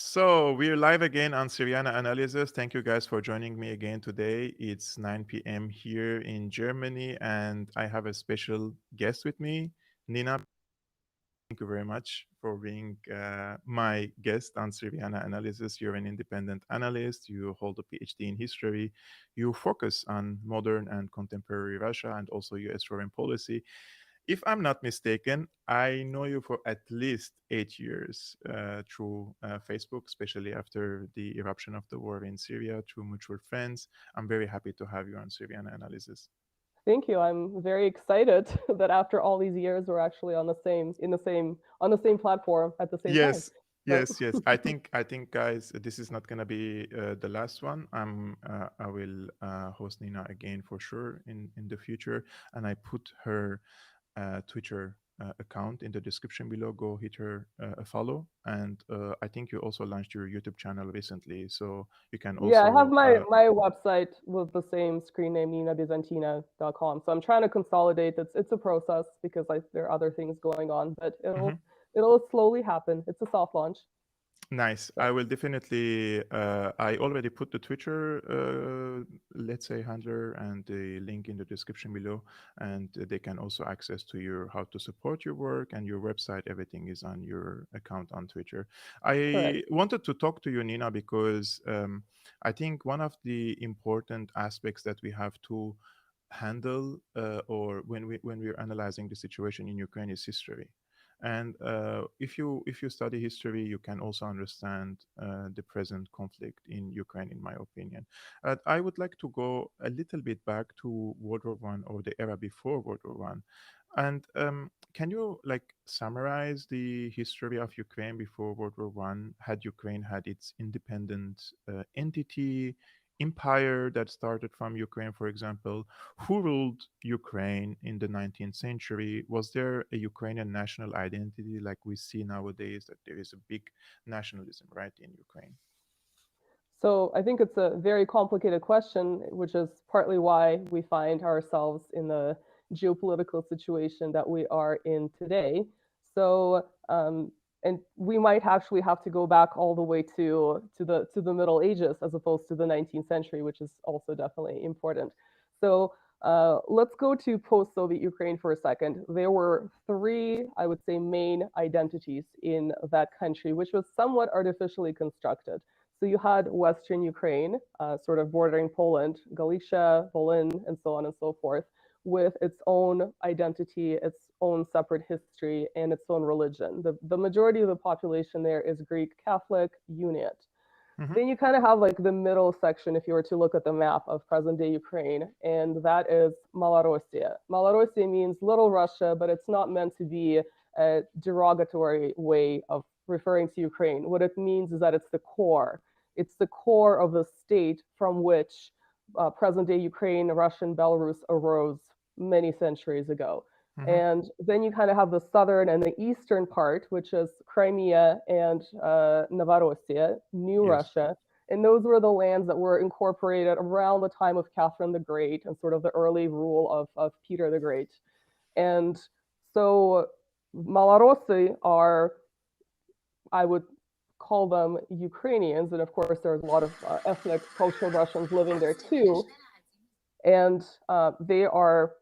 So we're live again on Syriana Analysis. Thank you guys for joining me again today. It's 9 p.m. here in Germany, and I have a special guest with me, Nina. Thank you very much for being my guest on Syriana Analysis. You're an independent analyst. You hold a PhD in history. You focus on modern and contemporary Russia and also U.S. foreign policy. If I'm not mistaken, I know you for at least 8 years through Facebook, especially after the eruption of the war in Syria, through mutual friends. I'm very happy to have you on Syrian Analysis. Thank you. I'm very excited that after all these years, we're actually on the same platform at the same time. Yes, So yes. I think, guys, this is not gonna be the last one. I will host Nina again for sure in the future, and I put her Twitter account in the description below. Go hit her a follow, and I think you also launched your YouTube channel recently, so you can yeah, I have also. my website with the same screen name, ninabyzantina.com. So I'm trying to consolidate. It's a process because there are other things going on, but Mhm. it'll slowly happen. It's a soft launch. Nice. So I will definitely. I already put the Twitter, let's say, handler and the link in the description below, and they can also access to your how to support your work and your website. Everything is on your account on Twitter. correct. I wanted to talk to you, Nina, because I think one of the important aspects that we have to handle, or when we're analyzing the situation in Ukraine, is history. And if you study history, you can also understand the present conflict in Ukraine, in my opinion. I would like to go a little bit back to World War One or the era before World War One. And can you like summarize the history of Ukraine before World War One? Had Ukraine had its independent entity, empire that started from Ukraine, for example? Who ruled Ukraine in the 19th century? Was there a Ukrainian national identity like we see nowadays, that there is a big nationalism, right, in Ukraine? So I think it's a very complicated question, which is partly why we find ourselves in the geopolitical situation that we are in today. So and we might actually have to go back all the way to the Middle Ages as opposed to the 19th century, which is also definitely important. So let's go to post-Soviet Ukraine for a second. There were three, I would say, main identities in that country, which was somewhat artificially constructed. So you had Western Ukraine, sort of bordering Poland, Galicia, Volyn, and so on and so forth, with its own identity, its own separate history, and its own religion. The majority of the population there is Greek Catholic, Uniate. Hmm. Then you kind of have like the middle section if you were to look at the map of present day Ukraine, and that is Malorossia. Malorossia means Little Russia, but it's not meant to be a derogatory way of referring to Ukraine. What it means is that it's the core. It's the core of the state from which present day Ukraine, Russia, and Belarus arose many centuries ago. Hmm. And then you kind of have the southern and the eastern part, which is Crimea and Novorossiya, New Yes. Russia. And those were the lands that were incorporated around the time of Catherine the Great and sort of the early rule of Peter the Great. And so Malorossi are, I would call them Ukrainians. And of course, there's a lot of ethnic, cultural Russians living there too, and they are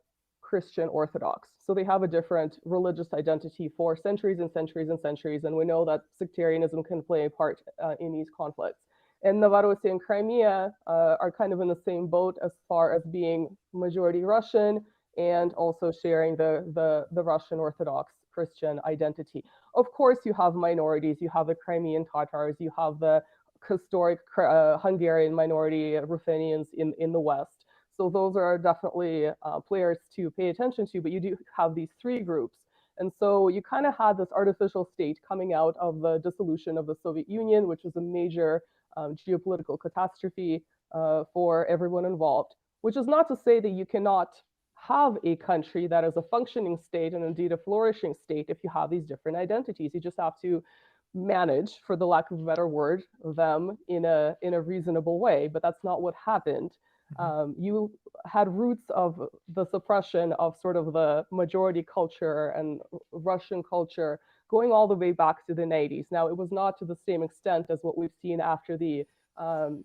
Christian Orthodox. So they have a different religious identity for centuries and centuries and centuries. And we know that sectarianism can play a part in these conflicts. And Novorossiya and Crimea are kind of in the same boat as far as being majority Russian and also sharing the Russian Orthodox Christian identity. Of course, you have minorities. You have the Crimean Tatars. You have the historic Hungarian minority Ruthenians in the West. So those are definitely players to pay attention to, but you do have these three groups. And so you kind of had this artificial state coming out of the dissolution of the Soviet Union, which was a major geopolitical catastrophe for everyone involved, which is not to say that you cannot have a country that is a functioning state and indeed a flourishing state if you have these different identities. You just have to manage, for the lack of a better word, them in a reasonable way. But that's not what happened. Hmm. You had roots of the suppression of sort of the majority culture and Russian culture going all the way back to the 90s. Now, it was not to the same extent as what we've seen after the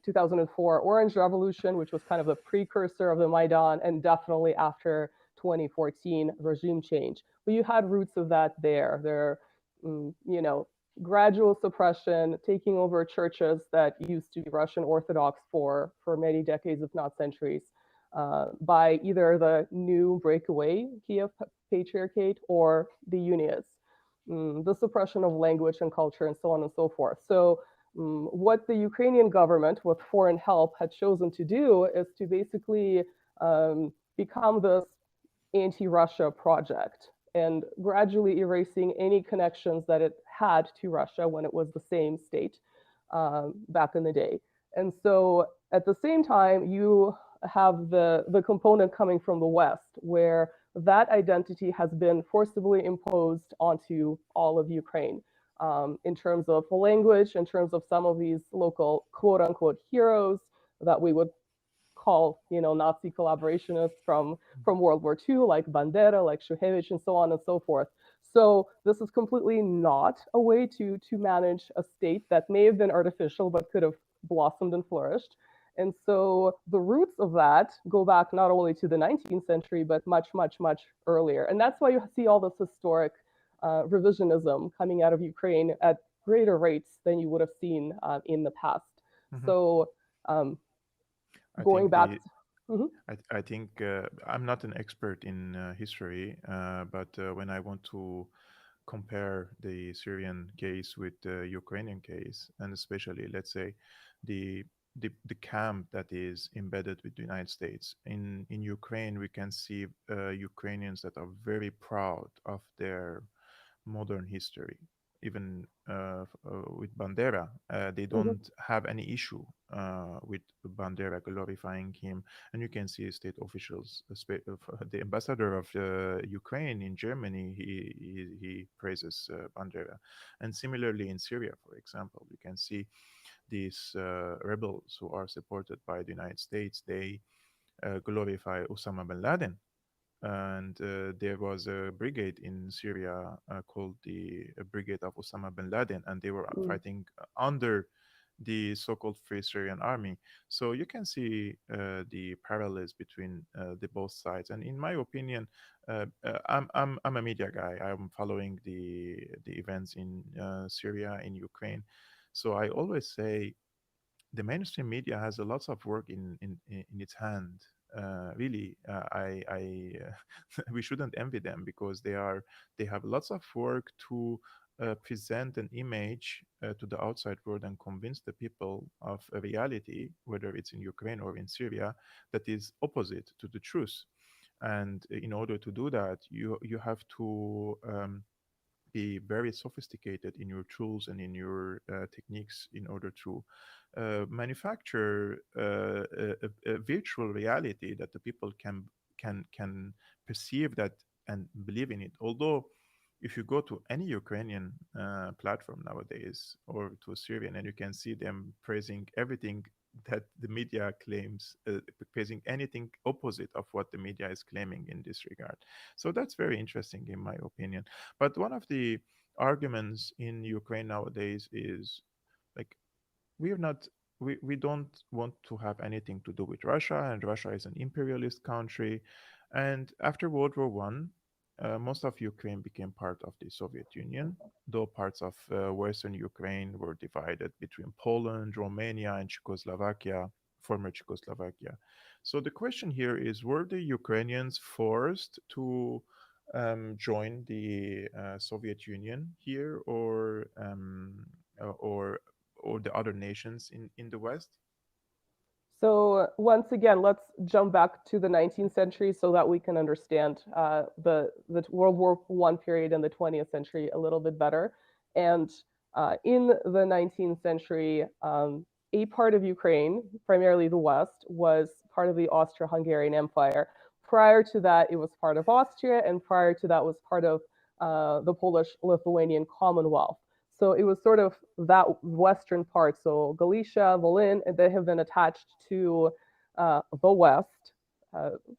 2004 Orange Revolution, which was kind of the precursor of the Maidan, and definitely after 2014 regime change. But you had roots of that there. You know, gradual suppression, taking over churches that used to be Russian Orthodox for many decades, if not centuries, by either the new breakaway Kiev Patriarchate or the Unionists. The suppression of language and culture and so on and so forth. So what the Ukrainian government, with foreign help, had chosen to do is to basically become this anti-Russia project and gradually erasing any connections that it had to Russia when it was the same state back in the day. And so at the same time, you have the component coming from the West, where that identity has been forcibly imposed onto all of Ukraine. In terms of the language, in terms of some of these local quote unquote heroes that we would call, Nazi collaborationists from World War II, like Bandera, like Shuhevich, and so on and so forth. So this is completely not a way to manage a state that may have been artificial but could have blossomed and flourished. And so the roots of that go back not only to the 19th century, but much, much, much earlier. And that's why you see all this historic revisionism coming out of Ukraine at greater rates than you would have seen in the past. Hmm. So um, I going think back the to, I think I'm not an expert in history, but when I want to compare the Syrian case with the Ukrainian case, and especially, let's say, the the camp that is embedded with the United States in Ukraine, we can see Ukrainians that are very proud of their modern history. Even with Bandera, they mhm, don't have any issue with Bandera glorifying him, and you can see state officials, the ambassador of Ukraine in Germany, he praises Bandera, and similarly in Syria, for example, you can see these rebels who are supported by the United States. They glorify Osama bin Laden, and there was a brigade in Syria called the Brigade of Osama bin Laden, and they were mm, fighting under the so-called Free Syrian Army. So you can see the parallels between the both sides. And in my opinion, I'm a media guy. I'm following the events in Syria, in Ukraine. So I always say the mainstream media has a lots of work in its hand. Really, we shouldn't envy them because they have lots of work to present an image to the outside world and convince the people of a reality, whether it's in Ukraine or in Syria, that is opposite to the truth. And in order to do that, you have to be very sophisticated in your tools and in your techniques in order to manufacture a virtual reality that the people can perceive that and believe in it. Although, if you go to any Ukrainian platform nowadays or to a Syrian, and you can see them praising everything that the media claims, praising anything opposite of what the media is claiming in this regard. So that's very interesting, in my opinion. But one of the arguments in Ukraine nowadays is like we're not we don't want to have anything to do with Russia, and Russia is an imperialist country. And after World War One, most of Ukraine became part of the Soviet Union, though parts of Western Ukraine were divided between Poland, Romania, and Czechoslovakia, former Czechoslovakia. So the question here is: were the Ukrainians forced to join the Soviet Union here, or the other nations in the West? So once again, let's jump back to the 19th century so that we can understand the World War I period and the 20th century a little bit better. And in the 19th century, a part of Ukraine, primarily the West, was part of the Austro-Hungarian Empire. Prior to that, it was part of Austria, and prior to that was part of the Polish-Lithuanian Commonwealth. So it was sort of that western part. So Galicia, Volyn, and they have been attached to the West,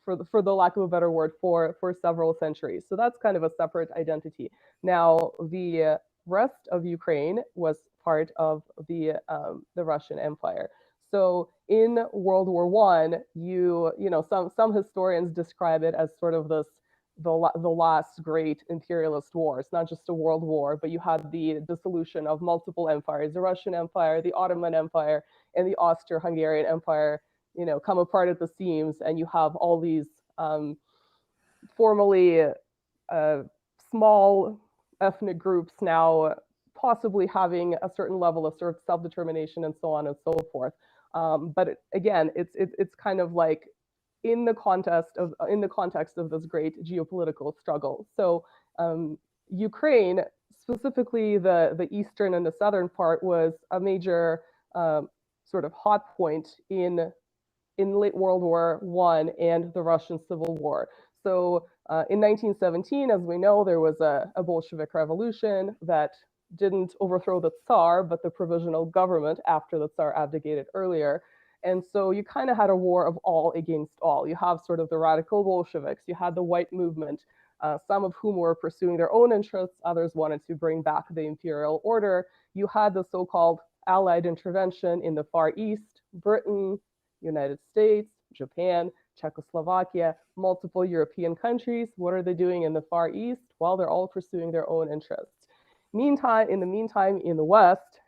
for the lack of a better word, for several centuries. So that's kind of a separate identity. Now, the rest of Ukraine was part of the Russian Empire. So in World War One, some historians describe it as sort of this the last great imperialist war. It's not just a world war, but you had the dissolution of multiple empires: the Russian Empire, the Ottoman Empire, and the Austro-Hungarian Empire. Come apart at the seams, and you have all these formerly small ethnic groups now possibly having a certain level of sort of self-determination and so on and so forth. But again, it's kind of like in the context of this great geopolitical struggle. So Ukraine, specifically the eastern and the southern part, was a major sort of hot point in late World War One and the Russian Civil War. So in 1917, as we know, there was a Bolshevik revolution that didn't overthrow the Tsar, but the provisional government after the Tsar abdicated earlier. And so you kind of had a war of all against all. You have sort of the radical Bolsheviks, you had the white movement, some of whom were pursuing their own interests, others wanted to bring back the imperial order. You had the so-called Allied intervention in the Far East, Britain, United States, Japan, Czechoslovakia, multiple European countries. What are they doing in the Far East? Well, they're all pursuing their own interests. In the meantime, in the West,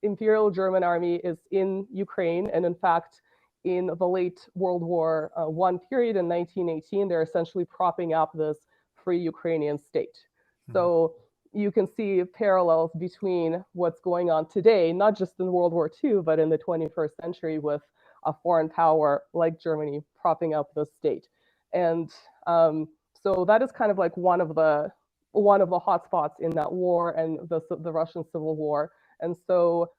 Imperial German Army is in Ukraine, and in fact, in the late World War I period in 1918, they're essentially propping up this free Ukrainian state. Mm-hmm. So you can see parallels between what's going on today, not just in World War II, but in the 21st century with a foreign power like Germany propping up the state. And so that is kind of like one of the hotspots in that war and the Russian Civil War. And so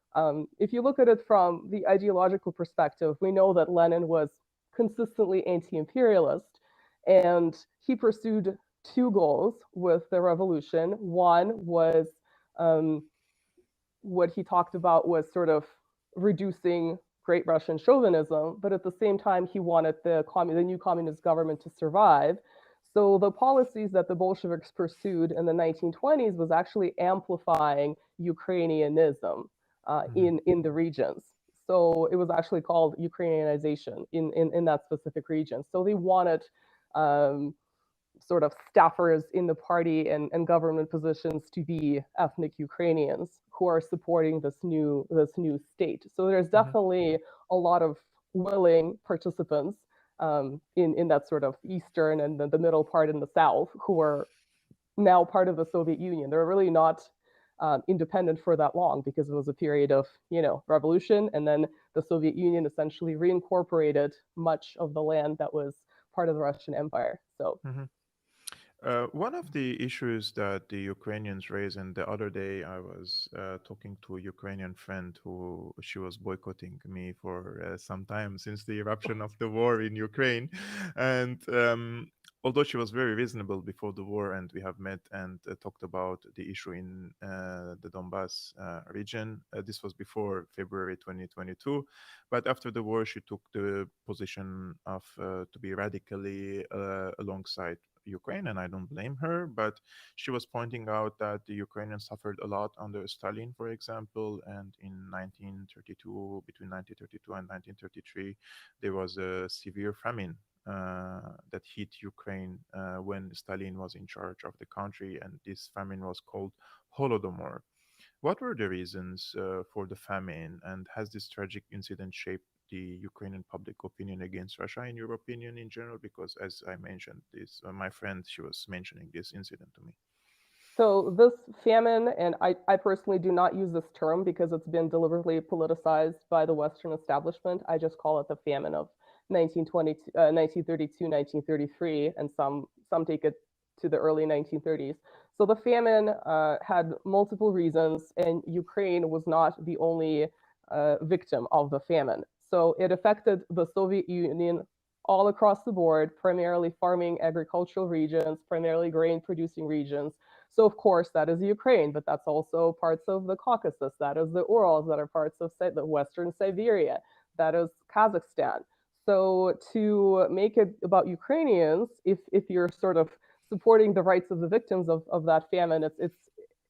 if you look at it from the ideological perspective, we know that Lenin was consistently anti-imperialist, and he pursued two goals with the revolution. One was what he talked about was sort of reducing Great Russian chauvinism, but at the same time, he wanted the new communist government to survive. So the policies that the Bolsheviks pursued in the 1920s was actually amplifying Ukrainianism in the regions. So it was actually called Ukrainianization in that specific region. So they wanted sort of staffers in the party and government positions to be ethnic Ukrainians who are supporting this new state. So there's definitely a lot of willing participants in that sort of eastern and the middle part in the south who are now part of the Soviet Union. They're really not independent for that long because it was a period of revolution, and then the Soviet Union essentially reincorporated much of the land that was part of the Russian Empire. So. One of the issues that the Ukrainians raised, and the other day I was talking to a Ukrainian friend who she was boycotting me for some time since the eruption of the war in Ukraine. And although she was very reasonable before the war, and we have met and talked about the issue in the Donbass region, this was before February 2022. But after the war, she took the position of to be radically alongside Ukraine, and I don't blame her, but she was pointing out that the Ukrainians suffered a lot under Stalin, for example, and in 1932, between 1932 and 1933, there was a severe famine that hit Ukraine when Stalin was in charge of the country, and this famine was called Holodomor. What were the reasons for the famine, and has this tragic incident shaped the Ukrainian public opinion against Russia, in your opinion, in general? Because, as I mentioned, this my friend, she was mentioning this incident to me. So this famine, and I personally do not use this term because it's been deliberately politicized by the Western establishment. I just call it the famine of 1932, 1933, and some take it to the early 1930s. So the famine had multiple reasons, and Ukraine was not the only victim of the famine. So it affected the Soviet Union all across the board, primarily farming agricultural regions, primarily grain producing regions. So of course that is Ukraine, but that's also parts of the Caucasus, that is the Urals, that are parts of the Western Siberia, that is Kazakhstan. So to make it about Ukrainians, if you're sort of supporting the rights of the victims of that famine,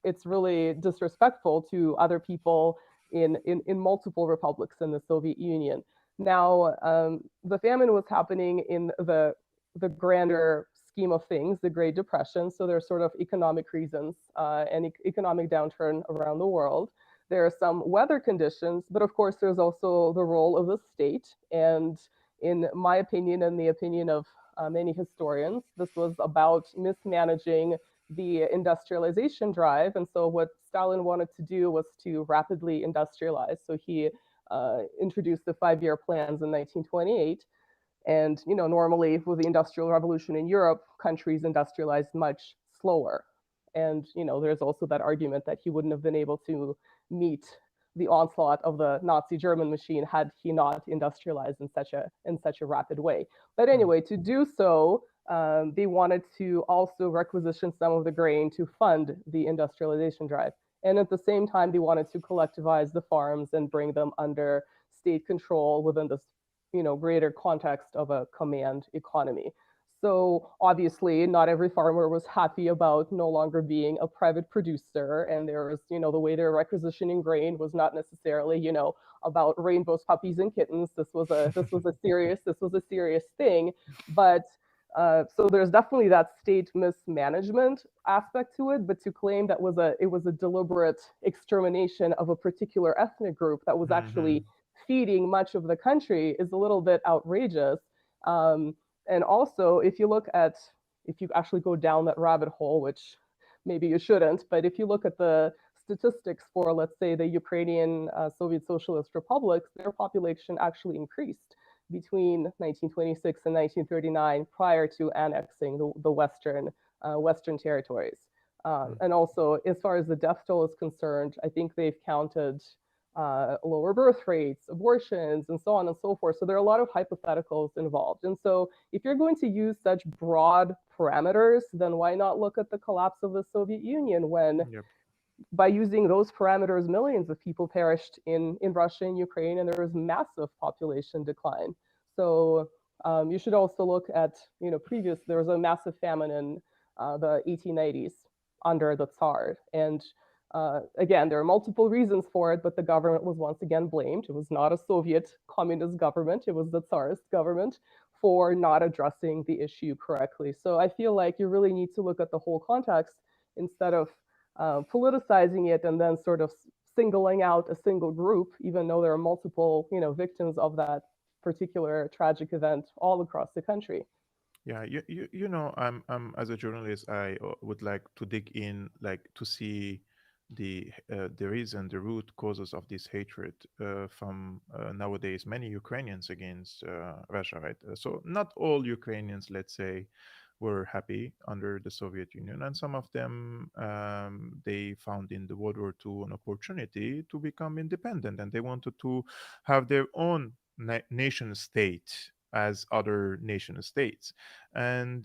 it's really disrespectful to other people in multiple republics in the Soviet Union. Now, the famine was happening in the grander scheme of things, the Great Depression. So there's sort of economic reasons and economic downturn around the world. There are some weather conditions, but of course, there's also the role of the state. And in my opinion, and the opinion of many historians, this was about mismanaging the industrialization drive. And so, what Stalin wanted to do was to rapidly industrialize. So, he introduced the 5-year plans in 1928. And normally with the Industrial Revolution in Europe, countries industrialized much slower. And there's also that argument that he wouldn't have been able to meet the onslaught of the Nazi German machine had he not industrialized in such a rapid way. But Mm. anyway, to do so, they wanted to also requisition some of the grain to fund the industrialization drive. And at the same time, they wanted to collectivize the farms and bring them under state control within this greater context of a command economy. So obviously, not every farmer was happy about no longer being a private producer, and there was, the way they're requisitioning grain was not necessarily, about rainbows, puppies, and kittens. This was a serious thing, but so there's definitely that state mismanagement aspect to it, but to claim that it was a deliberate extermination of a particular ethnic group that was Mhm. actually feeding much of the country is a little bit outrageous. Um, and also, if you actually go down that rabbit hole, which maybe you shouldn't, but if you look at the statistics for, let's say, the Ukrainian Soviet Socialist republics, their population actually increased between 1926 and 1939 prior to annexing the Western territories. Mm. And also, as far as the death toll is concerned, I think they've counted lower birth rates, abortions, and so on and so forth. So there are a lot of hypotheticals involved. And so if you're going to use such broad parameters, then why not look at the collapse of the Soviet Union when Yep. by using those parameters, millions of people perished in Russia and Ukraine, and there was massive population decline. So you should also look at, there was a massive famine in the 1890s under the Tsar. And again, there are multiple reasons for it, but the government was once again blamed. It was not a Soviet communist government, it was the Tsarist government for not addressing the issue correctly. So I feel like you really need to look at the whole context instead of politicizing it and then sort of singling out a single group, even though there are multiple, victims of that particular tragic event all across the country. Yeah, I'm as a journalist, I would like to dig in, like to see the reason, the root causes of this hatred from nowadays many Ukrainians against Russia, right? So not all Ukrainians, let's say, were happy under the Soviet Union, and some of them they found in the World War II an opportunity to become independent, and they wanted to have their own nation state as other nation states. And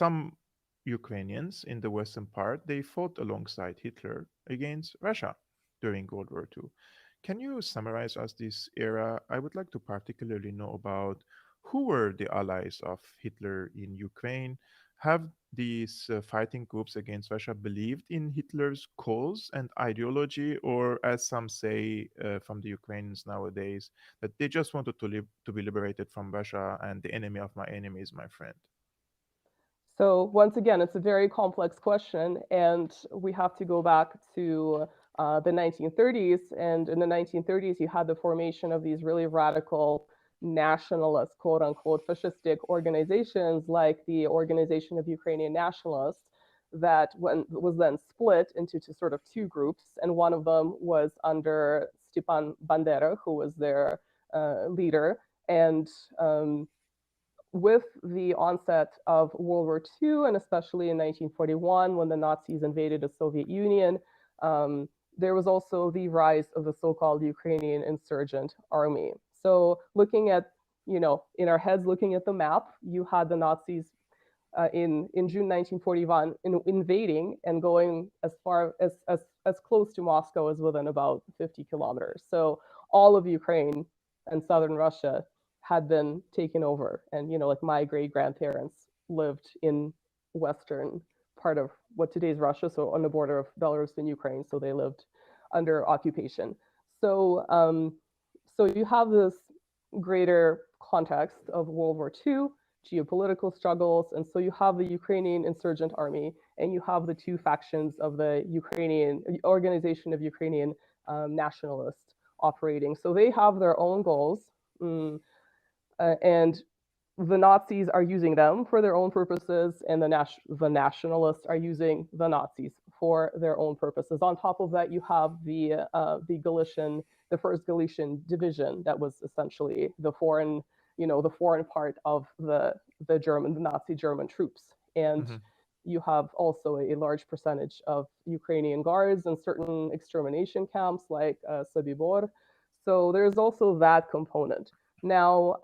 some Ukrainians in the western part, they fought alongside Hitler against Russia during World War II. Can you summarize us this era? I would like to particularly know about who were the allies of Hitler in Ukraine. Have these fighting groups against Russia believed in Hitler's cause and ideology, or as some say from the Ukrainians nowadays, that they just wanted to be liberated from Russia and the enemy of my enemy is my friend? So once again, it's a very complex question, and we have to go back to the 1930s. And in the 1930s, you had the formation of these really radical nationalist, quote unquote, fascistic organizations like the Organization of Ukrainian Nationalists, that was then split into sort of two groups. And one of them was under Stepan Bandera, who was their leader. And with the onset of World War II, and especially in 1941, when the Nazis invaded the Soviet Union, there was also the rise of the so-called Ukrainian insurgent army. So looking at, in our heads, looking at the map, you had the Nazis in June 1941 invading and going as far as close to Moscow as within about 50 kilometers. So all of Ukraine and southern Russia had been taken over. And, like my great grandparents lived in western part of what today's Russia, so on the border of Belarus and Ukraine. So they lived under occupation. So, so you have this greater context of World War II, geopolitical struggles, and so you have the Ukrainian insurgent army, and you have the two factions of the Ukrainian organization of Ukrainian nationalists operating. So they have their own goals, and the Nazis are using them for their own purposes, and the nationalists are using the Nazis for their own purposes. On top of that, you have the first Galician division that was essentially the foreign, the foreign part of the Nazi German troops, and Hmm. you have also a large percentage of Ukrainian guards in certain extermination camps like Sobibor. So there's also that component. Now,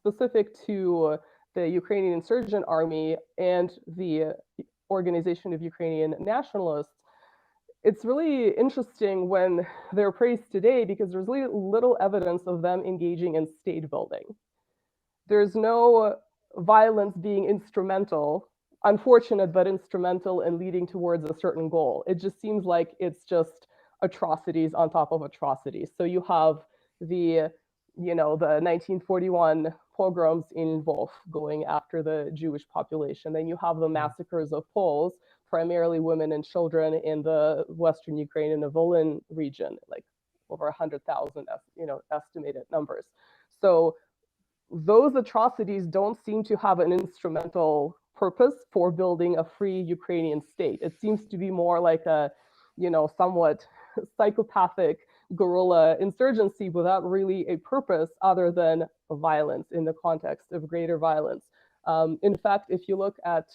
specific to the Ukrainian insurgent army and the organization of Ukrainian nationalists, it's really interesting when they're praised today because there's really little evidence of them engaging in state building. There's no violence being instrumental, unfortunate, but instrumental in leading towards a certain goal. It just seems like it's just atrocities on top of atrocities. So you have the, the 1941 pogroms in Lvov going after the Jewish population. Then you have the massacres of Poles, primarily women and children in the Western Ukraine and the Volyn region, like over 100,000, estimated numbers. So those atrocities don't seem to have an instrumental purpose for building a free Ukrainian state. It seems to be more like a, somewhat psychopathic guerrilla insurgency without really a purpose other than violence in the context of greater violence. In fact, if you look at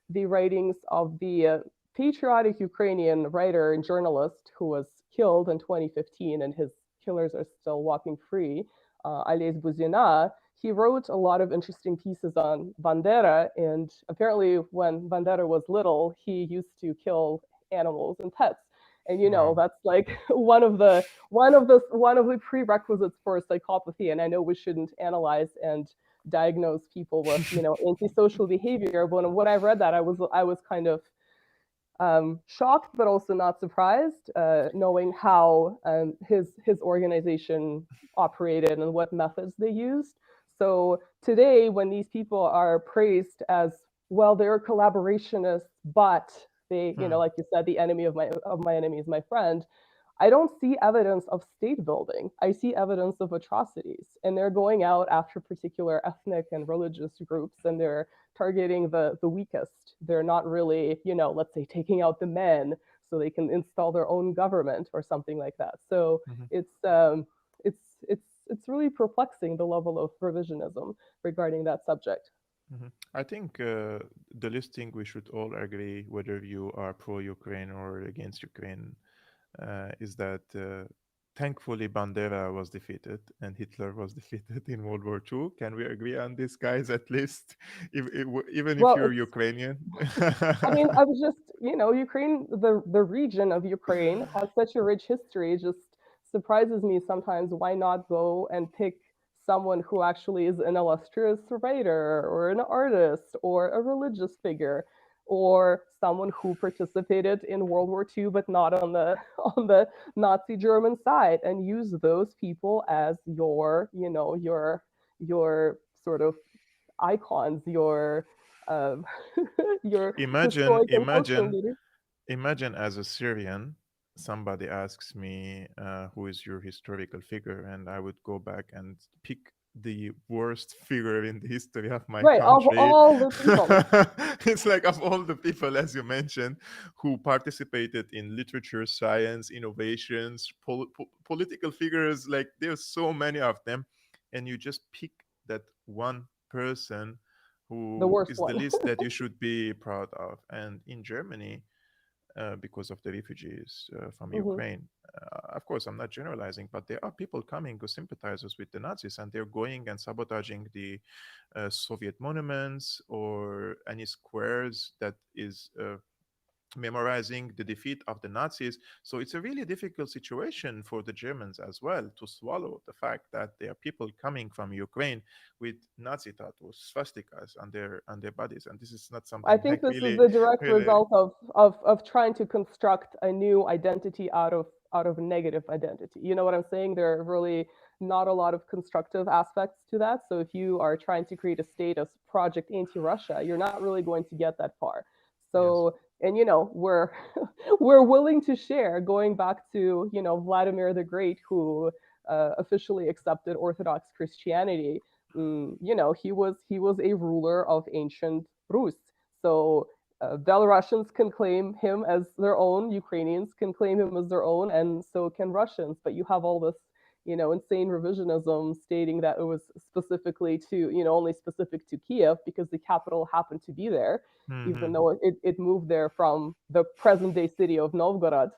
the writings of the patriotic Ukrainian writer and journalist who was killed in 2015, and his killers are still walking free, Ales Buzina, he wrote a lot of interesting pieces on Bandera, and apparently when Bandera was little, he used to kill animals and pets. And Wow. that's like one of the prerequisites for psychopathy. And I know we shouldn't analyze and diagnose people with antisocial behavior, but when I read that, I was kind of shocked, but also not surprised, knowing how his organization operated and what methods they used. So today, when these people are praised as, well, they're collaborationists, but they, Hmm. like you said, the enemy of my enemy is my friend. I don't see evidence of state building. I see evidence of atrocities. And they're going out after particular ethnic and religious groups, and they're targeting the weakest. They're not really, let's say, taking out the men so they can install their own government or something like that. So Hmm. it's really perplexing, the level of revisionism regarding that subject. I think the listing we should all agree, whether you are pro-Ukraine or against Ukraine, is that thankfully Bandera was defeated and Hitler was defeated in World War II. Can we agree on this, guys? At least, even if Well, you're it's Ukrainian. I mean, I was just, Ukraine, the region of Ukraine has such a rich history. It just surprises me sometimes. Why not go and pick someone who actually is an illustrious writer or an artist or a religious figure or someone who participated in World War II but not on the on the Nazi German side, and use those people as your sort of icons, um, your imagine, historic and cultural imagine leaders. Imagine as a Syrian, somebody asks me, who is your historical figure? And I would go back and pick the worst figure in the history of my Right, of country. all the people. It's like of all the people, as you mentioned, who participated in literature, science, innovations, political figures, like there's so many of them. And you just pick that one person The who worst is the one. list that you should be proud of. And in Germany, because of the refugees from Hmm. Ukraine. Of course, I'm not generalizing, but there are people coming who sympathizes with the Nazis, and they're going and sabotaging the Soviet monuments or any squares that is memorizing the defeat of the Nazis. So it's a really difficult situation for the Germans as well to swallow the fact that there are people coming from Ukraine with Nazi tattoos, swastikas on their bodies, and this is not I something think like this is really, the direct really. result of trying to construct a new identity out of negative identity. You know what I'm saying? There are really not a lot of constructive aspects to that. So if you are trying to create a state as project anti-Russia, you're not really going to get that far. Yes. So, and we're we're willing to share, going back to Vladimir the Great, who officially accepted Orthodox Christianity. He was a ruler of ancient Rus. So Belarusians can claim him as their own, Ukrainians can claim him as their own, and so can Russians. But you have all this, insane revisionism stating that it was specifically to, only specific to Kiev because the capital happened to be there, even Hmm. though it moved there from the present day city of Novgorod,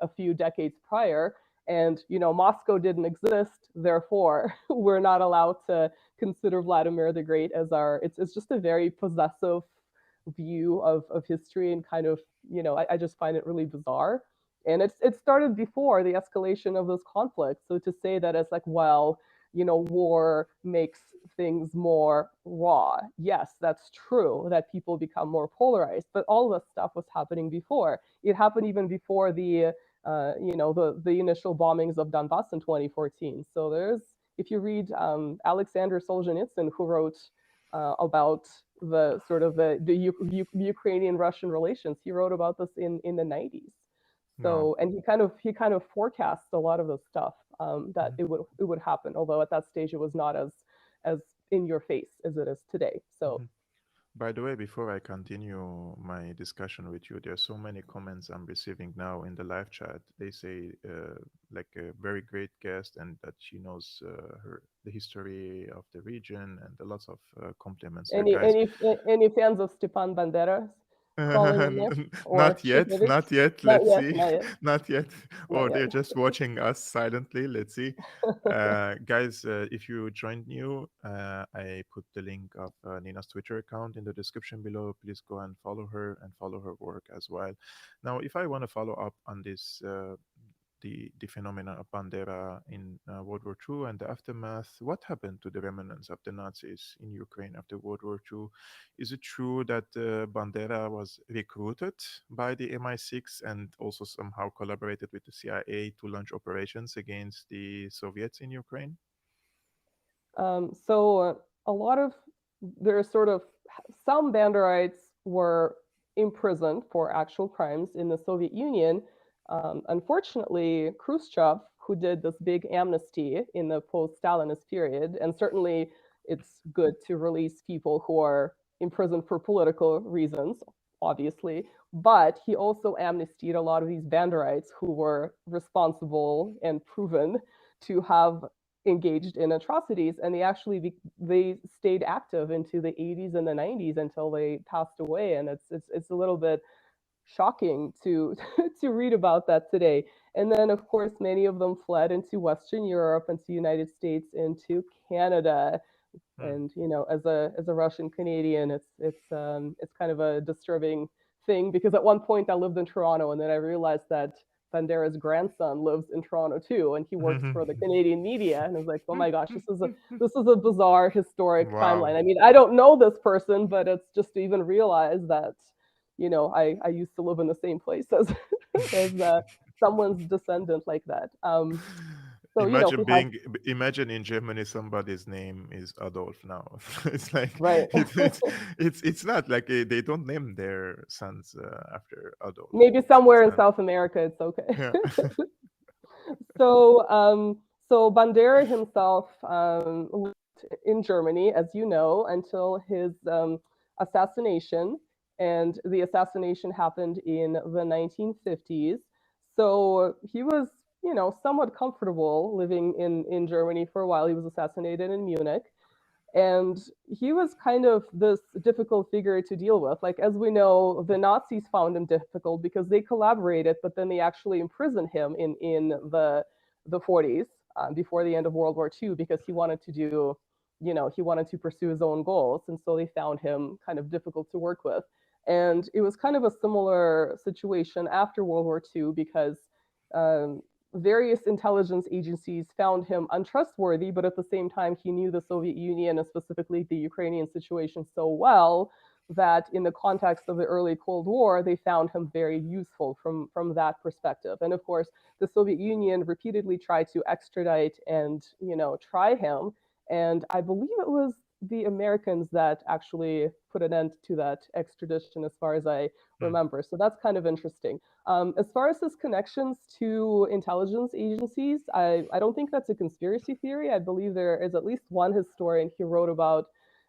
a few decades prior. And, Moscow didn't exist, therefore, we're not allowed to consider Vladimir the Great as our, it's just a very possessive view of history, and kind of, I just find it really bizarre. And it started before the escalation of this conflict. So to say that it's like, well, war makes things more raw. Yes, that's true that people become more polarized, but all this stuff was happening before. It happened even before the initial bombings of Donbass in 2014. So if you read Alexander Solzhenitsyn, who wrote about the sort of the Ukrainian Russian relations, he wrote about this in the 90s. Wow. So, and he kind of forecasts a lot of the stuff that it would happen. Although at that stage it was not as in your face as it is today. So Mhm. By the way, before I continue my discussion with you, there are so many comments I'm receiving now in the live chat. They say, like a very great guest, and that she knows the history of the region, and lots of compliments here, any guys. any any fans of Stepan Bandera calling in there, or Not yet, Shepevich? not yet. Not Let's yet, see. not yet, Not yet. not Or yet. they're just watching us silently. Let's see. Guys, if you joined new, I put the link of Nina's Twitter account in the description below. Please go and follow her and follow her work as well. Now, if I want to follow up on this, the phenomenon of Bandera in World War II and the aftermath. What happened to the remnants of the Nazis in Ukraine after World War II? Is it true that Bandera was recruited by the MI6 and also somehow collaborated with the CIA to launch operations against the Soviets in Ukraine? So a lot of there's sort of some Banderites were imprisoned for actual crimes in the Soviet Union. Unfortunately, Khrushchev, who did this big amnesty in the post-Stalinist period, and certainly it's good to release people who are imprisoned for political reasons, obviously, but he also amnestied a lot of these Banderites who were responsible and proven to have engaged in atrocities, and they stayed active into the 80s and the 90s until they passed away. And it's a little bit shocking to to read about that today. And then of course many of them fled into Western Europe, into the United States, into Canada. Hmm. And as a Russian Canadian, it's kind of a disturbing thing, because at one point I lived in Toronto, and then I realized that Bandera's grandson lives in Toronto too, and he works for the Canadian media. And I was like, oh my gosh, this is a bizarre historic timeline. Wow. I mean, I don't know this person, but it's just to even realize that I used to live in the same place as as someone's descendant like that. So Imagine we have, imagine in Germany somebody's name is Adolf now. It's like right. it's not like they don't name their sons after Adolf. Maybe It's somewhere in not. South America it's okay. Yeah. So Bandera himself lived in Germany, as you know, until his assassination, and the assassination happened in the 1950s. So he was, somewhat comfortable living in Germany for a while. He was assassinated in Munich, and he was kind of this difficult figure to deal with. Like, as we know, the Nazis found him difficult because they collaborated, but then they actually imprisoned him in the 40s, before the end of World War II, because he wanted to pursue his own goals, and so they found him kind of difficult to work with. And it was kind of a similar situation after World War II because um, various intelligence agencies found him untrustworthy, but at the same time, he knew the Soviet Union and specifically the Ukrainian situation so well that in the context of the early Cold War, they found him very useful from that perspective. And of course, the Soviet Union repeatedly tried to extradite and, try him. And I believe it was the Americans that actually put an end to that extradition, as far as I Mm, remember. So that's kind of interesting. As far as his connections to intelligence agencies, I don't think that's a conspiracy theory. I believe there is at least one historian who wrote about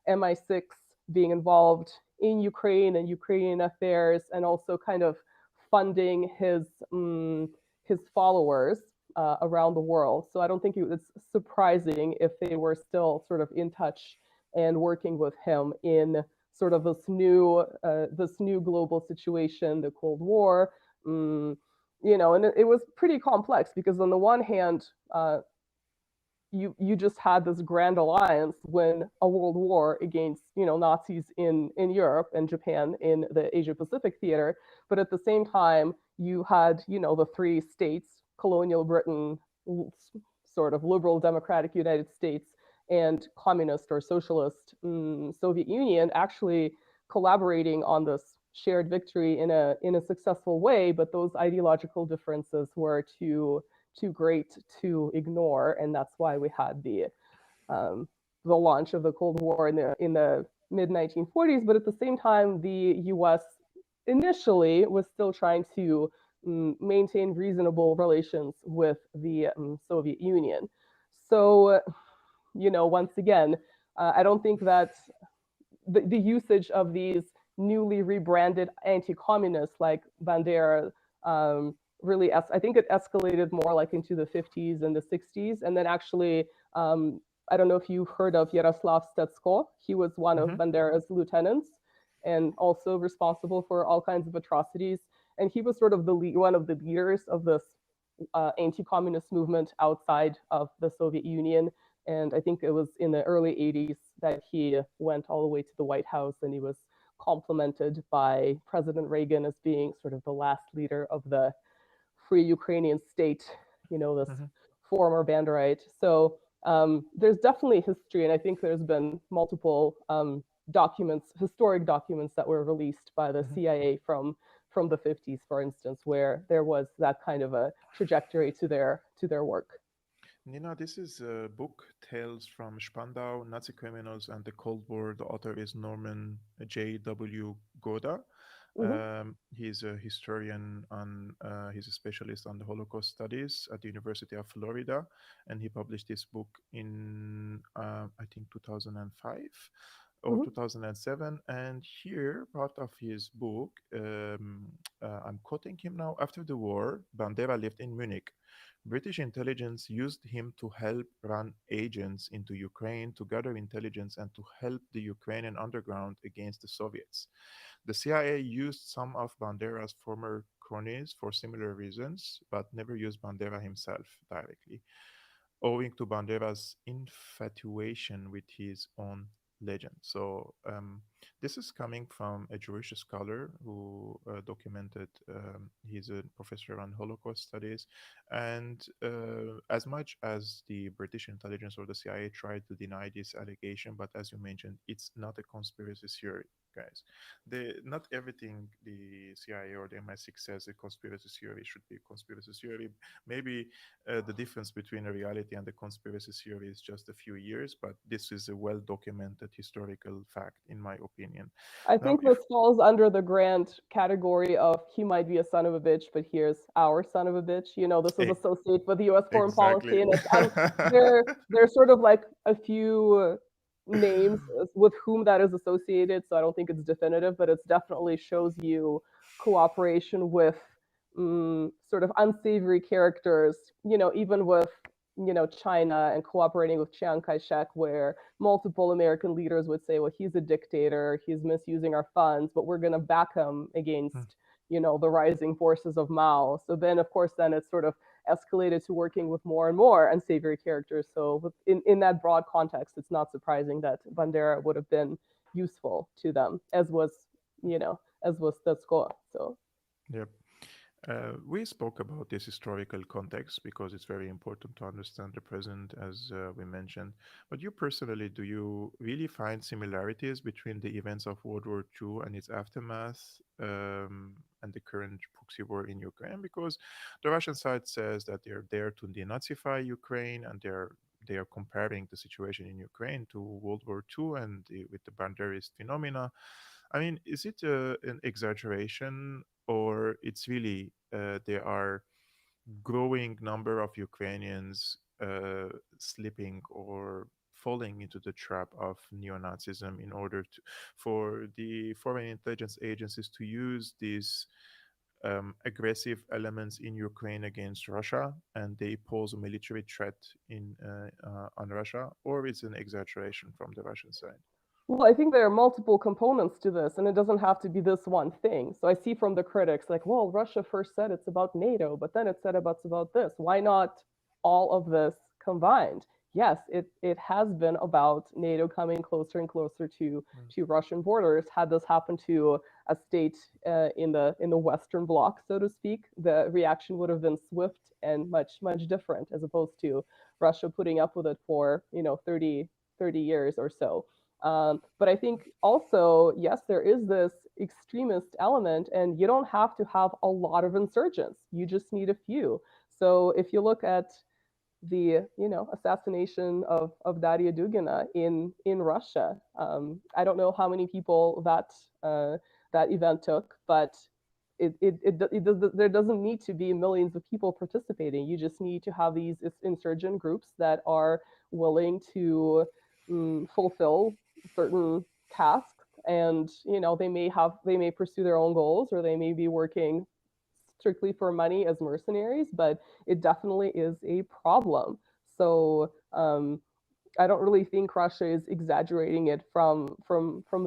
MI6 being involved in Ukraine and Ukrainian affairs, and also kind of funding his followers around the world. So I don't think it's surprising if they were still sort of in touch and working with him in sort of this new global situation, the Cold War. Mm, and it was pretty complex because on the one hand, you just had this grand alliance win a world war against Nazis in Europe and Japan in the Asia Pacific theater, but at the same time you had the three states, colonial Britain, sort of liberal democratic United States, and communist or socialist Soviet Union actually collaborating on this shared victory in a successful way, but those ideological differences were too great to ignore, and that's why we had um, the launch of the Cold War in the mid 1940s. But at the same time, the U.S. initially was still trying to maintain reasonable relations with the Soviet Union. So, once again, I don't think that the usage of these newly rebranded anti-communists like Bandera really, I think it escalated more like into the 50s and the 60s. And then actually, I don't know if you've heard of Yaroslav Stetsko. He was one of mhm, Bandera's lieutenants and also responsible for all kinds of atrocities. And he was sort of one of the leaders of this anti-communist movement outside of the Soviet Union. And I think it was in the early 80s that he went all the way to the White House, and he was complimented by President Reagan as being sort of the last leader of the free Ukrainian state, this mhm, former Banderite. So there's definitely history, and I think there's been multiple documents, historic documents that were released by the mhm. CIA from the 50s, for instance, where there was that kind of a trajectory to their work. Nina, this is a book, Tales from Spandau, Nazi Criminals and the Cold War. The author is Norman J.W. Goda. Hmm. He's a historian he's a specialist on the Holocaust studies at the University of Florida, and he published this book in, I think, 2005 or Hmm. 2007. And here, part of his book, I'm quoting him now. After the war, Bandera lived in Munich. British intelligence used him to help run agents into Ukraine to gather intelligence and to help the Ukrainian underground against the Soviets. The CIA used some of Bandera's former cronies for similar reasons, but never used Bandera himself directly, owing to Bandera's infatuation with his own legend. So this is coming from a Jewish scholar who documented. He's a professor on Holocaust studies, and as much as the British intelligence or the CIA tried to deny this allegation, but as you mentioned, it's not a conspiracy theory, guys. Not everything the CIA or the MI6 says a conspiracy theory should be a conspiracy theory. Maybe the difference between a reality and a conspiracy theory is just a few years, but this is a well documented historical fact, in my opinion. I Now, think if this falls under the grand category of he might be a son of a bitch, but here's our son of a bitch. This is e- associated with the U.S. foreign exactly. policy, and there's sort of like a few names with whom that is associated. So I don't think it's definitive, but it definitely shows you cooperation with sort of unsavory characters. Even with China and cooperating with Chiang Kai-shek, where multiple American leaders would say, well, he's a dictator, he's misusing our funds, but we're going to back him against, the rising forces of Mao. So then, of course, then it's sort of escalated to working with more and more unsavory characters. So in that broad context, it's not surprising that Bandera would have been useful to them, as was, as Vostetsko. So Yep. We spoke about this historical context because it's very important to understand the present, as we mentioned. But you personally, do you really find similarities between the events of World War II and its aftermath and the current proxy war in Ukraine? Because the Russian side says that they're there to denazify Ukraine, and they are comparing the situation in Ukraine to World War II and with the Banderist phenomena. I mean, is it an exaggeration, or it's really there are growing number of Ukrainians slipping or falling into the trap of neo-Nazism in order to for the foreign intelligence agencies to use these aggressive elements in Ukraine against Russia, and they pose a military threat on Russia, or it's an exaggeration from the Russian side? well, I think there are multiple components to this, and it doesn't have to be this one thing. So I see from the critics, like, well, Russia first said it's about NATO, but then it said about this. Why not all of this combined? Yes, it has been about NATO coming closer and closer Mm. to Russian borders. Had this happened to a state in the Western Bloc, so to speak, the reaction would have been swift and much different, as opposed to Russia putting up with it for 30 years or so. But I think also, yes, there is this extremist element, and you don't have to have a lot of insurgents. You just need a few. So if you look at the assassination of Daria Dugina in Russia, I don't know how many people that event took, but there doesn't need to be millions of people participating. You just need to have these insurgent groups that are willing to fulfill certain tasks, and they may pursue their own goals, or they may be working strictly for money as mercenaries, but it definitely is a problem. So I don't really think Russia is exaggerating it from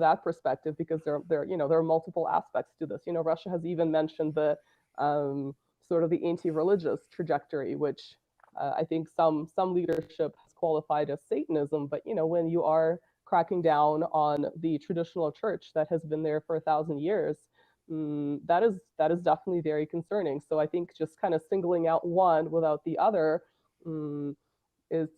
that perspective, because there are multiple aspects to this. Russia has even mentioned the sort of the anti-religious trajectory, which I think some leadership has qualified as Satanism. But when you are cracking down on the traditional church that has been there for 1,000 years, that is definitely very concerning. So I think just kind of singling out one without the other um, is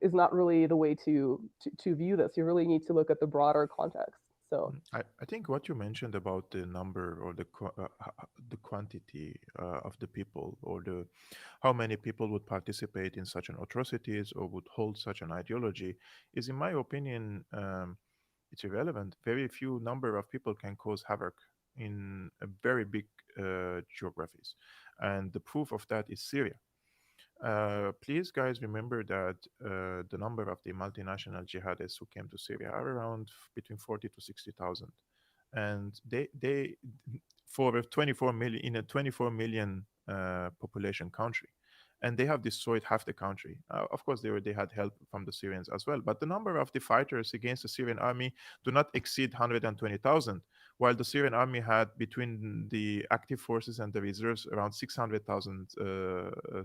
not really the way to view this. You really need to look at the broader context. So I think what you mentioned about the number or the quantity of the people, or the how many people would participate in such an atrocities or would hold such an ideology is, in my opinion, it's irrelevant. Very few number of people can cause havoc in a very big geographies, and the proof of that is Syria. Please, guys, remember that the number of the multinational jihadists who came to Syria are around between 40 to 60,000, and they for a 24 million in a 24 million population country, and they have destroyed half the country. Of course, they had help from the Syrians as well, but the number of the fighters against the Syrian army do not exceed 120,000, while the Syrian army had between the active forces and the reserves around 600,000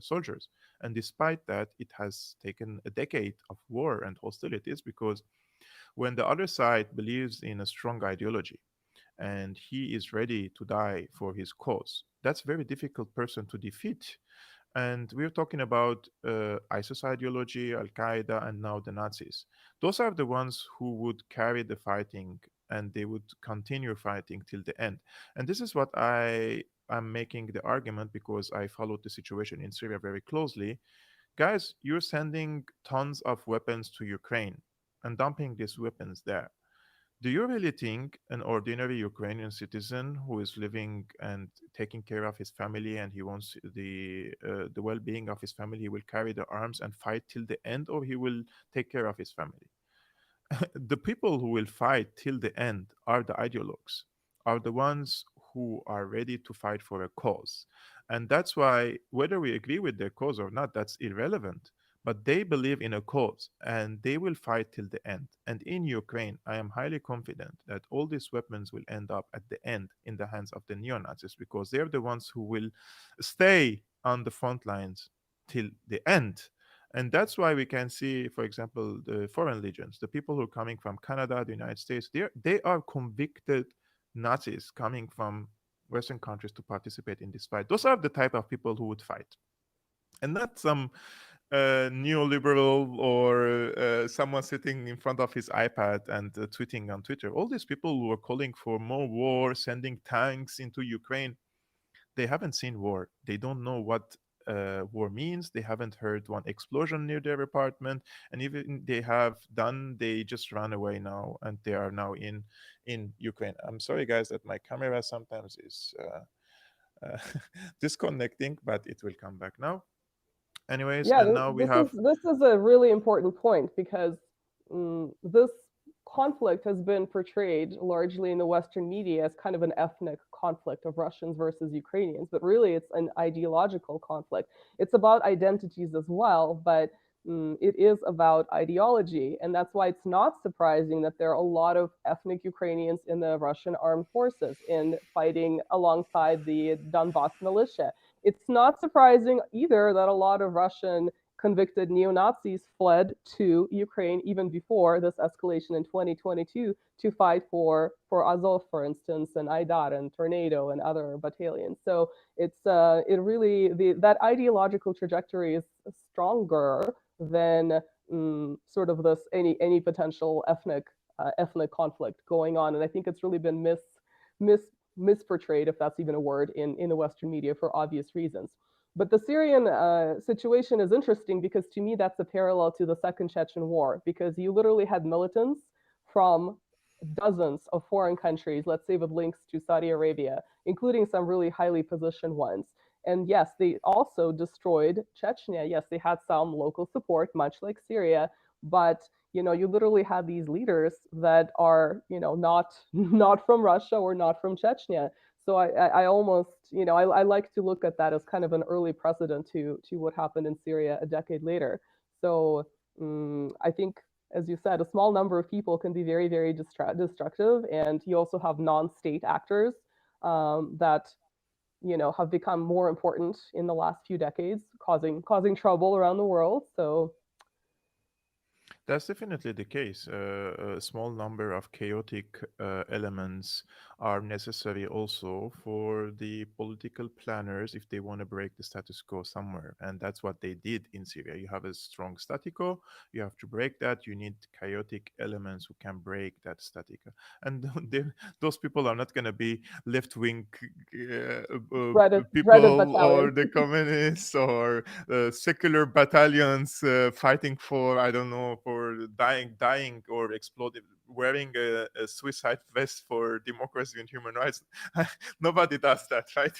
soldiers. And despite that, it has taken a decade of war and hostilities, because when the other side believes in a strong ideology and he is ready to die for his cause, that's a very difficult person to defeat. And we're talking about ISIS ideology, Al Qaeda, and now the Nazis. Those are the ones who would carry the fighting, and they would continue fighting till the end. And this is what I am making the argument, because I followed the situation in Syria very closely. Guys, you're sending tons of weapons to Ukraine and dumping these weapons there. Do you really think an ordinary Ukrainian citizen who is living and taking care of his family, and he wants the well-being of his family, he will carry the arms and fight till the end, or he will take care of his family? The people who will fight till the end are the ideologues, are the ones who are ready to fight for a cause. And that's why, whether we agree with their cause or not, that's irrelevant. But they believe in a cause, and they will fight till the end. And in Ukraine, I am highly confident that all these weapons will end up at the end in the hands of the neo Nazis, because they're the ones who will stay on the front lines till the end. And that's why we can see, for example, the foreign legions, the people who are coming from Canada, the United States, they are convicted Nazis coming from Western countries to participate in this fight. Those are the type of people who would fight, and not some neoliberal or someone sitting in front of his iPad and tweeting on Twitter. All these people who are calling for more war, sending tanks into Ukraine, they haven't seen war. They don't know what war means. They haven't heard one explosion near their apartment, and even they have done, they just ran away now, and they are now in Ukraine. I'm sorry, guys, that my camera sometimes is disconnecting, but it will come back now. Anyways, Yeah, and now we this have. is a really important point because this conflict has been portrayed largely in the Western media as kind of an ethnic conflict of Russians versus Ukrainians, but really it's an ideological conflict. It's about identities as well, but it is about ideology, and that's why it's not surprising that there are a lot of ethnic Ukrainians in the Russian armed forces in fighting alongside the Donbass militia. It's not surprising either that a lot of Russian convicted neo Nazis fled to Ukraine even before this escalation in 2022 to fight for Azov, for instance, and Aidar and Tornado and other battalions. So it really that ideological trajectory is stronger than sort of this any potential ethnic conflict going on, and I think it's really been mis misportrayed, if that's even a word, in the Western media for obvious reasons. But the Syrian situation is interesting because to me that's a parallel to the Second Chechen War, because you literally had militants from dozens of foreign countries, let's say with links to Saudi Arabia, including some really highly positioned ones. And yes, they also destroyed Chechnya. Yes, they had some local support, much like Syria, but you literally had these leaders that are not from Russia or not from Chechnya. So I almost I like to look at that as kind of an early precedent to what happened in Syria a decade later. So I think, as you said, a small number of people can be very, very destructive, and you also have non-state actors that have become more important in the last few decades, causing trouble around the world. So That's definitely the case. A small number of chaotic elements are necessary also for the political planners if they want to break the status quo somewhere. And that's what they did in Syria. You have a strong status quo, you have to break that. You need chaotic elements who can break that status quo. And those people are not going to be left wing dreaded people or battalion. the communists or secular battalions fighting for, I don't know, for dying or exploding, wearing a suicide vest for democracy and human rights. Nobody does that, right?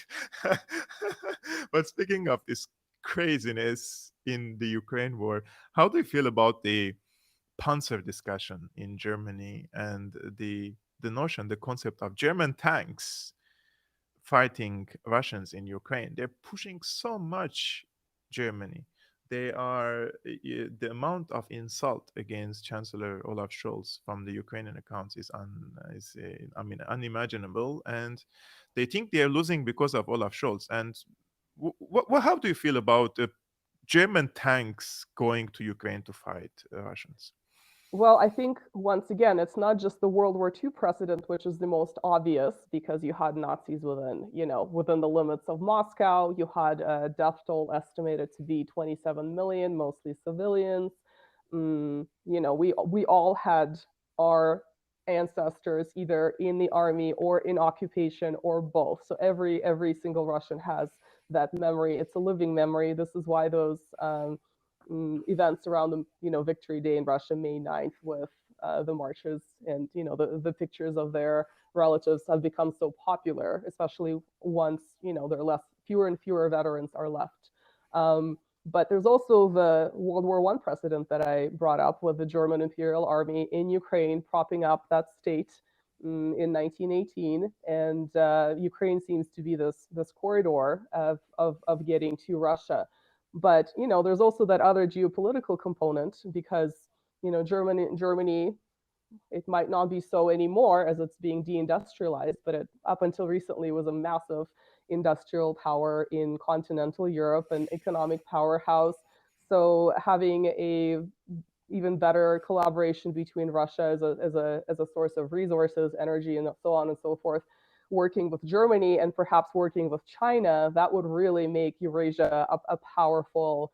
But speaking of this craziness in the Ukraine war, how do you feel about the Panzer discussion in Germany and the notion, the concept of German tanks fighting Russians in Ukraine? They're pushing so much Germany. They are the amount of insult against Chancellor Olaf Scholz from the Ukrainian accounts I mean, unimaginable, and they think they are losing because of Olaf Scholz. And how do you feel about German tanks going to Ukraine to fight Russians? Well, I think once again, it's not just the World War II precedent, which is the most obvious because you had Nazis within the limits of Moscow. You had a death toll estimated to be 27 million, mostly civilians. We all had our ancestors either in the army or in occupation or both. So every single Russian has that memory. It's a living memory. This is why those events around the Victory Day in Russia, May 9th, with the marches and the pictures of their relatives have become so popular, especially once there are fewer and fewer veterans are left. But there's also the World War I precedent that I brought up with the German Imperial Army in Ukraine propping up that state in 1918, and Ukraine seems to be this corridor of getting to Russia. But there's also that other geopolitical component because Germany, it might not be so anymore as it's being deindustrialized, but up until recently was a massive industrial power in continental Europe, an economic powerhouse. So having a even better collaboration between Russia as a source of resources, energy, and so on and so forth, working with Germany and perhaps working with China, that would really make Eurasia a powerful,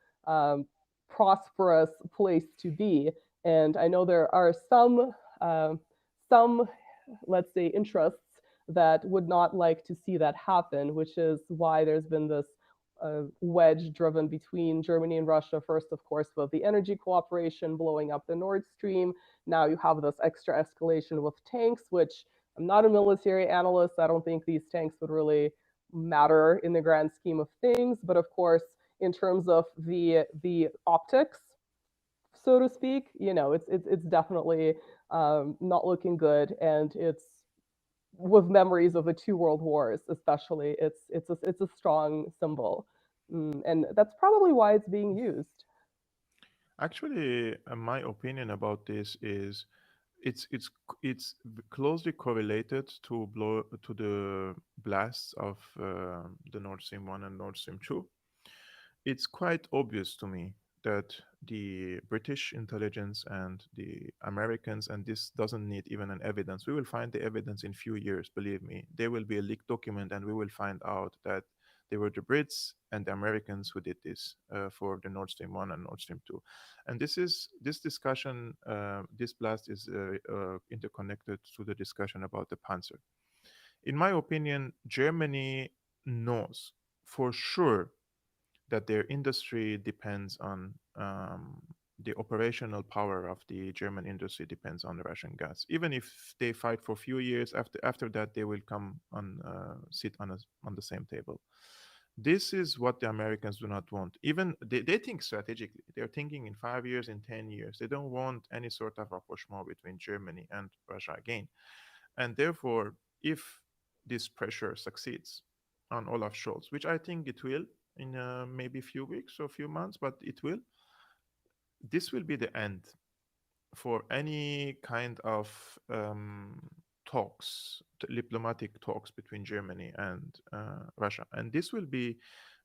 prosperous place to be. And I know there are some, let's say, interests that would not like to see that happen, which is why there's been this wedge driven between Germany and Russia. First, of course, with the energy cooperation blowing up the Nord Stream. Now you have this extra escalation with tanks, which I'm not a military analyst. I don't think these tanks would really matter in the grand scheme of things. But of course, in terms of the optics, so to speak, it's definitely not looking good, and it's with memories of the two world wars, especially. It's a strong symbol, and that's probably why it's being used. Actually, my opinion about this is it's closely correlated to the blasts of the Nord Stream 1 and Nord Stream 2. It's quite obvious to me that the British intelligence and the Americans, and this doesn't need even an evidence. We will find the evidence in few years, believe me. There will be a leaked document, and we will find out that they were the Brits and the Americans who did this for the Nord Stream 1 and Nord Stream 2. And this discussion, this blast is interconnected to the discussion about the Panzer. In my opinion, Germany knows for sure that their industry depends on the operational power of the German industry depends on the Russian gas. Even if they fight for a few years, after that they will come on sit on the same table. This is what the Americans do not want. Even they think strategically. They're thinking in 5 years, in 10 years. They don't want any sort of rapprochement between Germany and Russia again. And therefore, if this pressure succeeds on Olaf Scholz, which I think it will in maybe a few weeks or a few months, but it will, this will be the end for any kind of talks, diplomatic talks between Germany and Russia. And this will be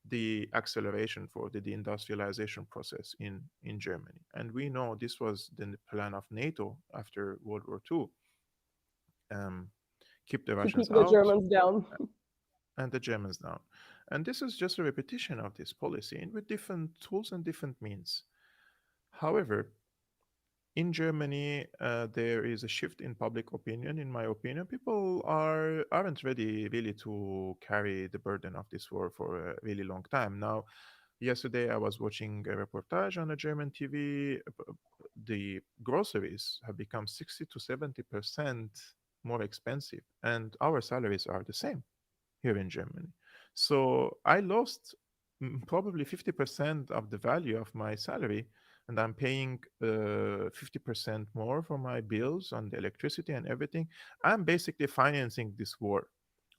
the acceleration for the deindustrialization process in Germany. And we know this was the plan of NATO after World War II. Keep the To keep Russians the out Germans down. and the Germans down. And this is just a repetition of this policy and with different tools and different means. However, in Germany, there is a shift in public opinion. In my opinion, people aren't ready really to carry the burden of this war for a really long time. Now, yesterday I was watching a reportage on a German TV. The groceries have become 60 to 70% more expensive, and our salaries are the same here in Germany. So I lost probably 50% of the value of my salary, and I'm paying 50% more for my bills on the electricity and everything. I'm basically financing this war.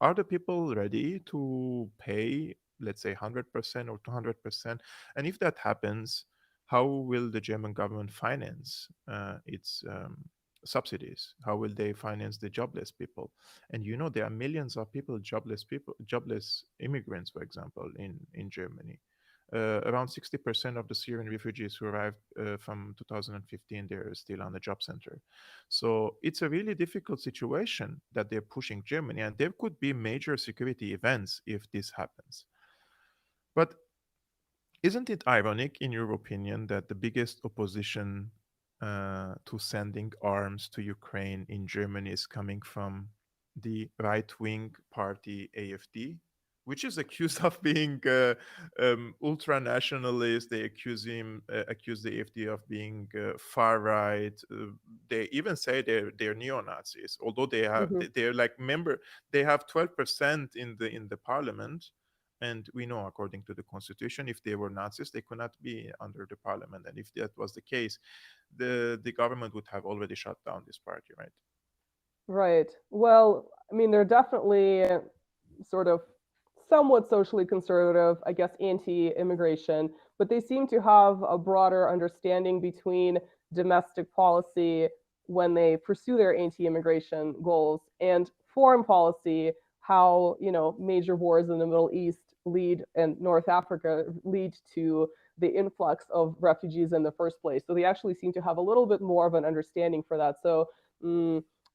Are the people ready to pay, let's say, 100% or 200%? And if that happens, how will the German government finance its subsidies? How will they finance the jobless people? And there are millions of people, jobless immigrants, for example, in Germany. Around 60% of the Syrian refugees who arrived from 2015, they're still on the job center. So it's a really difficult situation that they're pushing Germany, and there could be major security events if this happens. But isn't it ironic, in your opinion, that the biggest opposition to sending arms to Ukraine in Germany is coming from the right wing party AfD, which is accused of being ultra nationalist? They accuse the AfD of being far right. They even say they're neo Nazis, although Hmm. they're like member. They have 12% in the parliament, and we know, according to the constitution, if they were Nazis, they could not be under the parliament. And if that was the case, the government would have already shut down this party, right? Right. Well, I mean, they're definitely sort of somewhat socially conservative, I guess, anti-immigration, but they seem to have a broader understanding between domestic policy when they pursue their anti-immigration goals and foreign policy, how, major wars in the Middle East lead and North Africa lead to the influx of refugees in the first place. So they actually seem to have a little bit more of an understanding for that. So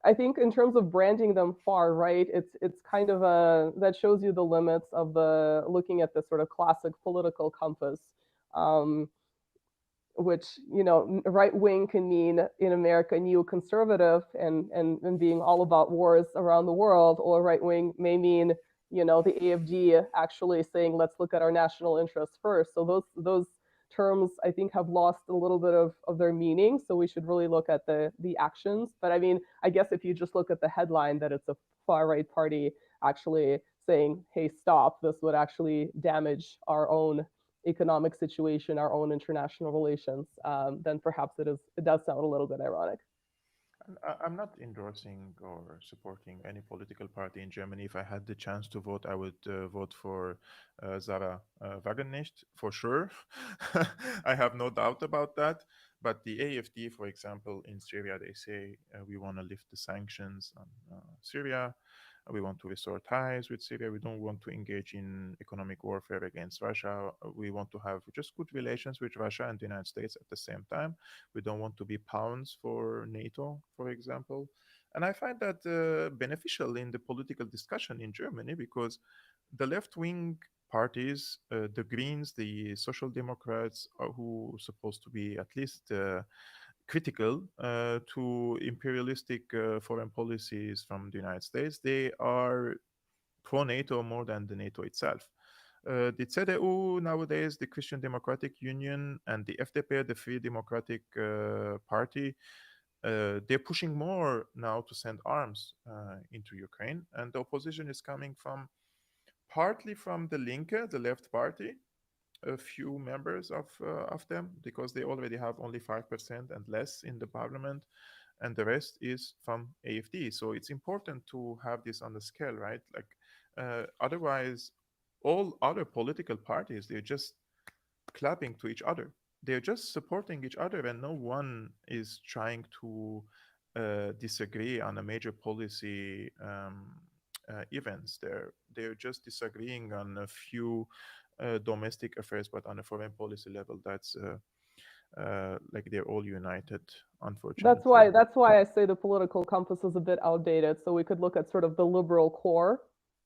I think in terms of branding them far right, it's kind of a that shows you the limits of the looking at the sort of classic political compass. Um, which right wing can mean in America neoconservative and being all about wars around the world, or right wing may mean the AFD actually saying let's look at our national interests first. So those terms I think have lost a little bit of their meaning. So we should really look at the actions. But I mean, I guess if you just look at the headline that it's a far right party actually saying, hey, stop, this would actually damage our own economic situation, our own international relations, then perhaps it does sound a little bit ironic. I'm not endorsing or supporting any political party in Germany. If I had the chance to vote, I would vote for Sarah Wagenknecht for sure. I have no doubt about that. But the AfD, for example, in Syria, they say we want to lift the sanctions on Syria. We want to restore ties with Syria. We don't want to engage in economic warfare against Russia. We want to have just good relations with Russia and the United States at the same time. We don't want to be pawns for NATO, for example. And I find that beneficial in the political discussion in Germany because the left wing parties, the Greens, the Social Democrats, who are supposed to be at least critical to imperialistic foreign policies from the United States, they are pro NATO more than the NATO itself. The CDU nowadays, the Christian Democratic Union, and the FDP, the Free Democratic Party, they're pushing more now to send arms into Ukraine, and the opposition is coming from partly from the Linke, the left party, a few members of them, because they already have only 5% and less in the parliament, and the rest is from AfD. So it's important to have this on the scale, right? Like otherwise, all other political parties, they're just clapping to each other. They're just supporting each other, and no one is trying to disagree on a major policy events. They're just disagreeing on a few domestic affairs, but on a foreign policy level, that's like they're all united, That's unfortunately. why that's why I say the political compass is a bit outdated. So we could look at sort of the liberal core,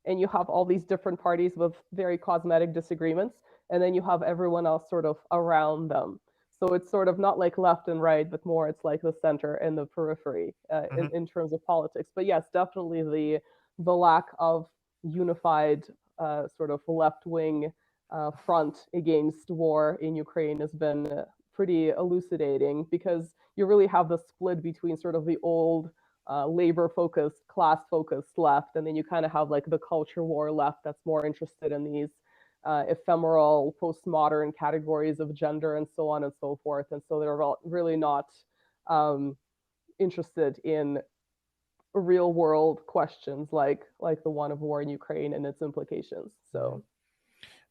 and you have all these different parties with very cosmetic disagreements, and then you have everyone else sort of around them. So it's sort of not like left and right, but more it's like the center and the periphery Hmm. in terms of politics. But yes, definitely the lack of unified sort of left wing front against war in Ukraine has been pretty elucidating, because you really have the split between sort of the old labor focused, class focused left, and then you kind of have like the culture war left that's more interested in these ephemeral postmodern categories of gender and so on and so forth. And so they're really not um, interested in real world questions like the one of war in Ukraine and its implications. So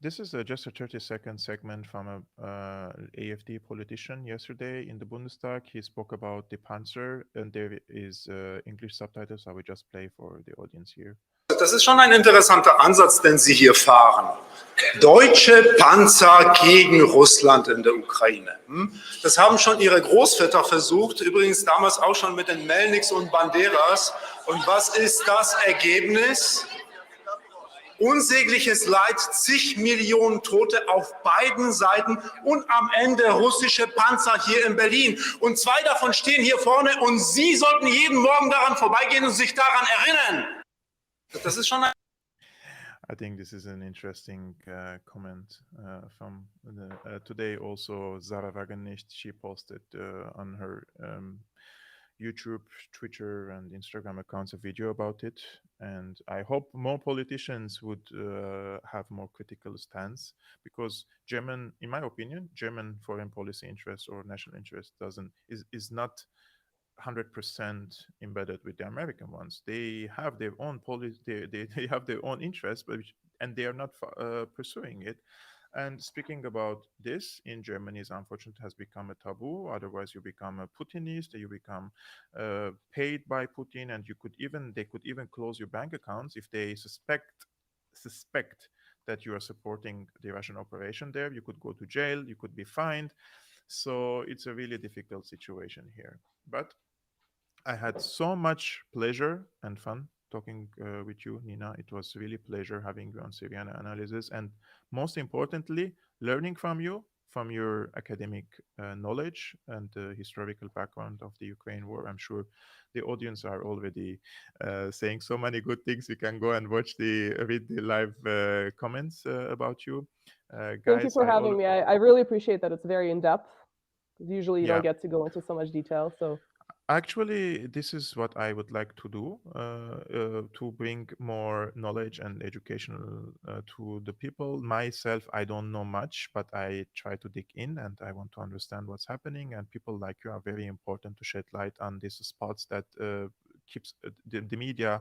This is just a 30-second segment from a AfD politician yesterday in the Bundestag. He spoke about the Panzer, and there is English subtitles. I will just play for the audience here. Das ist schon ein interessanter Ansatz, den Sie hier fahren. Deutsche Panzer gegen Russland in der Ukraine. Das haben schon Ihre Großväter versucht, übrigens damals auch schon mit den Melniks und Banderas. Und was ist das Ergebnis? Unsägliches Leid, zig Millionen Tote auf beiden Seiten und am Ende russische Panzer hier in Berlin. Und zwei davon stehen hier vorne und Sie sollten jeden Morgen daran vorbeigehen und sich daran erinnern. Das ist schon ein I think this is an interesting comment from today. Also, Zara Wagenknecht, she posted on her YouTube, Twitter, and Instagram accounts a video about it. And I hope more politicians would have more critical stance, because German, in my opinion, German foreign policy interest or national interest is not 100% embedded with the American ones. They have their own policy, they have their own interests, and they are not pursuing it. And speaking about this in Germany, is unfortunately has become a taboo. Otherwise, you become a Putinist, you become paid by Putin, and they could even close your bank accounts if they suspect that you are supporting the Russian operation there. You could go to jail, you could be fined. So it's a really difficult situation here. But I had so much pleasure and fun talking with you, Nina. It was really pleasure having you on Syriana analysis, and most importantly, learning from you, from your academic knowledge and the historical background of the Ukraine war. I'm sure the audience are already saying so many good things. You can go and watch read the live comments about you, Thank you guys. for having me. I really appreciate that it's very in depth. Usually you Yeah. don't get to go into so much detail. So Actually, this is what I would like to do to bring more knowledge and educational to the people. Myself, I don't know much, but I try to dig in and I want to understand what's happening. And people like you are very important to shed light on these spots that keeps the media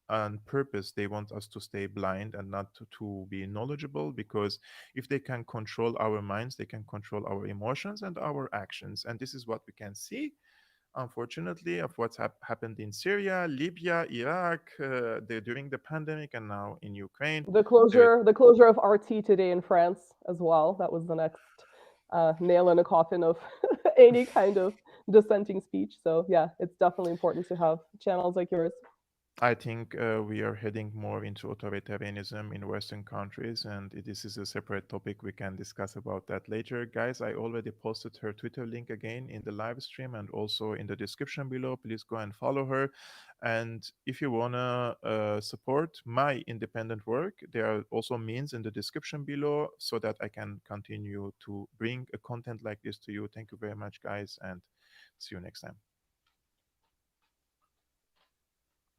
on purpose. They want us to stay blind and not to be knowledgeable, because if they can control our minds, they can control our emotions and our actions. And this is what we can see, unfortunately, of what's happened in Syria, Libya, Iraq, during the pandemic, and now in Ukraine. There, the closure of RT today in France as well. That was the next nail in a coffin of any kind of dissenting speech. So yeah, it's definitely important to have channels like yours. I think we are heading more into authoritarianism in Western countries, and this is a separate topic. We can discuss about that later. Guys, I already posted her Twitter link again in the live stream and also in the description below. Please go and follow her. And if you want to support my independent work, there are also means in the description below so that I can continue to bring a content like this to you. Thank you very much, guys, and see you next time.